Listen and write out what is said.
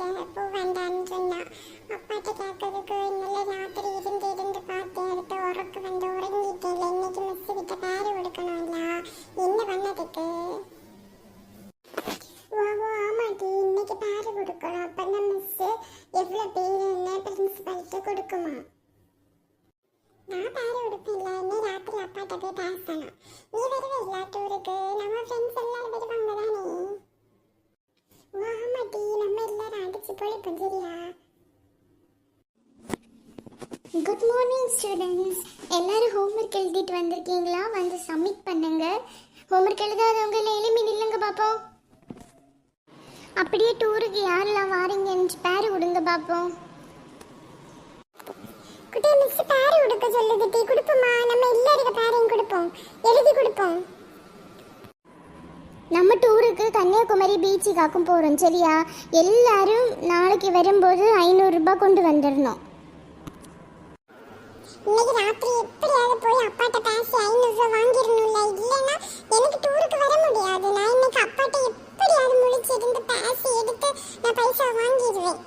இல்லை, பூ வேண்டான்னு சொன்னா. அப்பாட்ட கேட்கறதுக்கு இன்னும் ராத்திரி இருந்து பார்த்து எடுத்து உறக்கு வந்து உறங்கிட்டேன். இன்னைக்கு மிஸ் கிட்ட பேரு கொடுக்கணும்ல, என்ன பண்ணதுக்கு? ஓ ஆமாட்டி, இன்னைக்கு பேரு கொடுக்கணும். அப்பதான் மிஸ் எவ்வளோ பேருன்னு பிரின்சிபல்ட்டு கொடுக்குமா. நான் பேரு கொடுப்பேன்ல, இன்னும் ராத்திரி அப்பாட்ட போய் பேசணும். நீ வருவே இல்லை டூருக்கு? நம்ம ஃப்ரெண்ட்ஸ் எல்லாரும் வருவாங்க தானே? ஆமாட்டி, நம்ம எல்லாரும் அடிச்சு பொழிப்போம் சரியா? Good morning students. எல்லாரும் ஹோம்ஒர்க் எழுதிட்டு வந்திருக்கீங்களா? வந்து சப்மிட் பண்ணுங்க. ஹோம்ஒர்க் எழுதாதவங்க எழுப்பி நில்லுங்க பார்ப்போம். அப்படியே டூருக்கு யாரெல்லாம் வாரீங்கன்னு பேரு கொடுங்க பார்ப்போம். குட்டி மிஸ் பேரு கொடுக்க சொல்லுது. கொடுப்போமா? நம்ம எல்லாரும் பேரையும் கொடுப்போம், எழுதி கொடுப்போம். நம்ம டூருக்கு கன்னியாகுமரி பீச்சுக்காக்கும் போகிறோம் சரியா? எல்லாரும் நாளைக்கு வரும்போது 500 ரூபாய் கொண்டு வந்துடணும். இன்னைக்கு ராத்திரி எப்படியாவது போய் அப்பாட்ட பேசி 500 ரூபாய் வாங்கிடணும்ல, இல்லைன்னா எனக்கு டூருக்கு வர முடியாது. நான் இன்னைக்கு அப்பாட்ட எப்படியாவது முழிச்சிருந்து பேசி எடுத்து நான் பைசா வாங்கிடுவேன்.